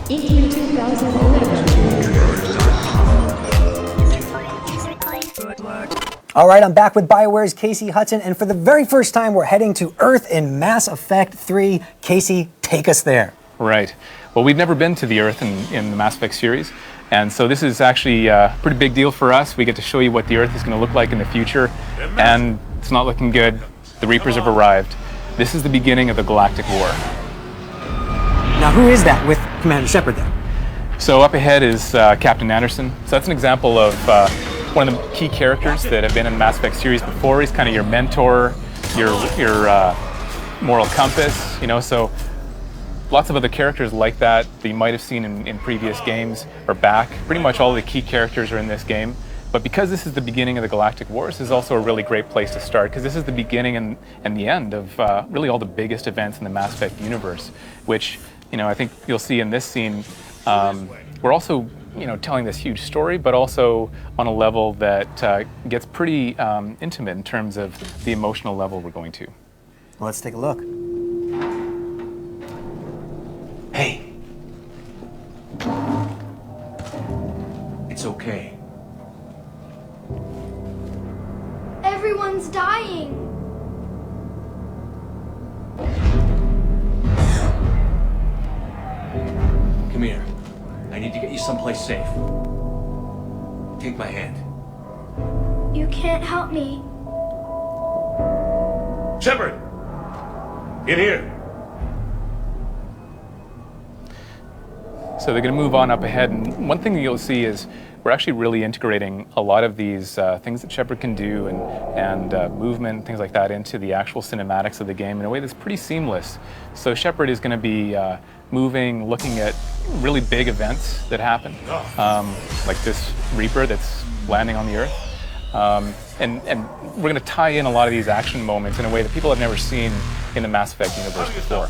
in 2011. All right, I'm back with BioWare's Casey Hudson, and for the very first time, we're heading to Earth in Mass Effect 3. Casey, take us there. Right. Well, we've never been to the Earth in the Mass Effect series, and so this is actually a pretty big deal for us. We get to show you what the Earth is going to look like in the future, and it's not looking good. The Reapers have arrived. This is the beginning of the Galactic War. Now, who is that with Commander Shepard there? So up ahead is Captain Anderson. So that's an example of one of the key characters that have been in the Mass Effect series before. He's kind of your mentor, your moral compass, you know, so lots of other characters like that you might have seen in previous games are back. Pretty much all the key characters are in this game. But because this is the beginning of the Galactic Wars, this is also a really great place to start, because this is the beginning and the end of really all the biggest events in the Mass Effect universe, which, you know, I think you'll see in this scene. We're also, you know, telling this huge story, but also on a level that gets pretty intimate in terms of the emotional level we're going to. Well, let's take a look. Hey. It's okay. Everyone's dying. Come here. I need to get you someplace safe. Take my hand. You can't help me. Shepard! In here! So they're going to move on up ahead, and one thing that you'll see is we're actually really integrating a lot of these things that Shepard can do and movement, things like that, into the actual cinematics of the game in a way that's pretty seamless. So Shepard is going to be moving, looking at really big events that happen, like this Reaper that's landing on the Earth. And we're going to tie in a lot of these action moments in a way that people have never seen in the Mass Effect universe before.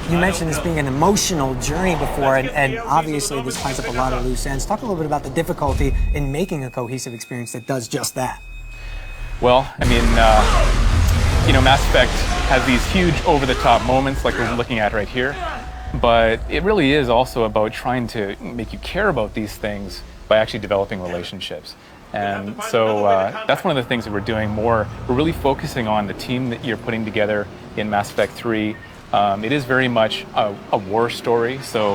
You mentioned this being an emotional journey before, and obviously this ties up a lot of loose ends. Talk a little bit about the difficulty in making a cohesive experience that does just that. Well, I mean, you know, Mass Effect has these huge over-the-top moments like we're looking at right here, but it really is also about trying to make you care about these things by actually developing relationships. And so that's one of the things that we're doing more. We're really focusing on the team that you're putting together in Mass Effect 3. It is very much a war story, so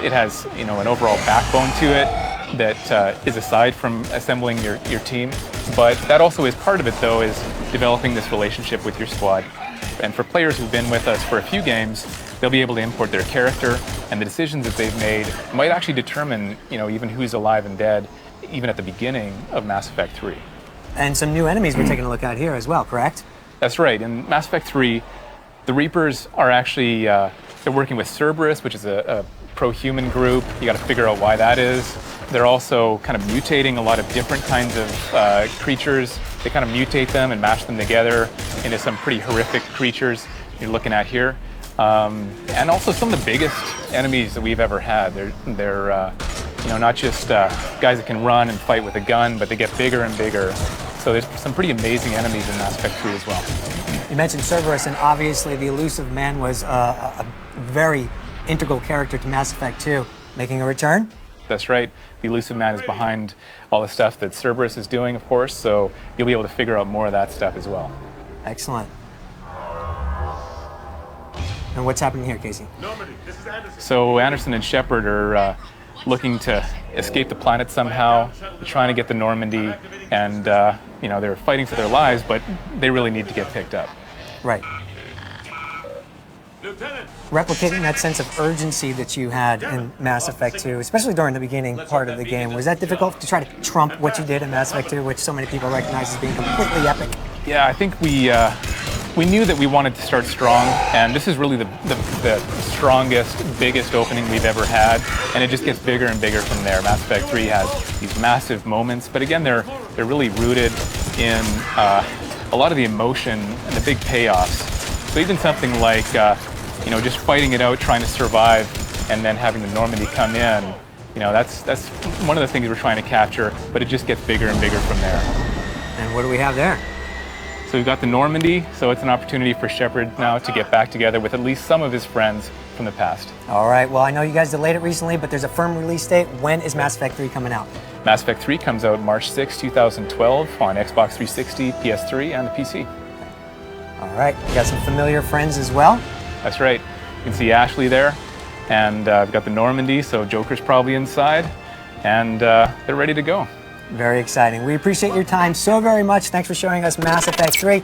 it has, you know, an overall backbone to it that is aside from assembling your team. But that also is part of it, though, is developing this relationship with your squad. And for players who've been with us for a few games, they'll be able to import their character, and the decisions that they've made might actually determine, you know, even who's alive and dead, even at the beginning of Mass Effect 3. And some new enemies we're taking a look at here as well, correct? That's right. In Mass Effect 3, the Reapers are actually, they're working with Cerberus, which is a pro-human group. You got to figure out why that is. They're also kind of mutating a lot of different kinds of creatures. They kind of mutate them and mash them together into some pretty horrific creatures you're looking at here. And also some of the biggest enemies that we've ever had. They're you know, not just guys that can run and fight with a gun, but they get bigger and bigger. So there's some pretty amazing enemies in Mass Effect 3 as well. You mentioned Cerberus, and obviously the Illusive Man was a very integral character to Mass Effect 2. Making a return? That's right. The Illusive Man is behind all the stuff that Cerberus is doing, of course, so you'll be able to figure out more of that stuff as well. Excellent. And what's happening here, Casey? So Anderson and Shepard are looking to escape the planet somehow. They're trying to get to Normandy, and you know, they're fighting for their lives, but they really need to get picked up. Right. Replicating that sense of urgency that you had in Mass Effect 2, especially during the beginning part of the game, was that difficult to try to trump what you did in Mass Effect 2, which so many people recognize as being completely epic? Yeah, I think we knew that we wanted to start strong, and this is really the strongest, biggest opening we've ever had, and it just gets bigger and bigger from there. Mass Effect 3 has these massive moments, but again, they're really rooted in a lot of the emotion and the big payoffs. So even something like you know, just fighting it out, trying to survive, and then having the Normandy come in, you know, that's one of the things we're trying to capture, but it just gets bigger and bigger from there. And what do we have there? So we've got the Normandy, so it's an opportunity for Shepard now to get back together with at least some of his friends from the past. All right, well, I know you guys delayed it recently, but there's a firm release date. When is Mass Effect 3 coming out? Mass Effect 3 comes out March 6, 2012 on Xbox 360, PS3, and the PC. All right, you got some familiar friends as well. That's right. You can see Ashley there, and we've got the Normandy, so Joker's probably inside, and they're ready to go. Very exciting. We appreciate your time so very much. Thanks for showing us Mass Effect 3.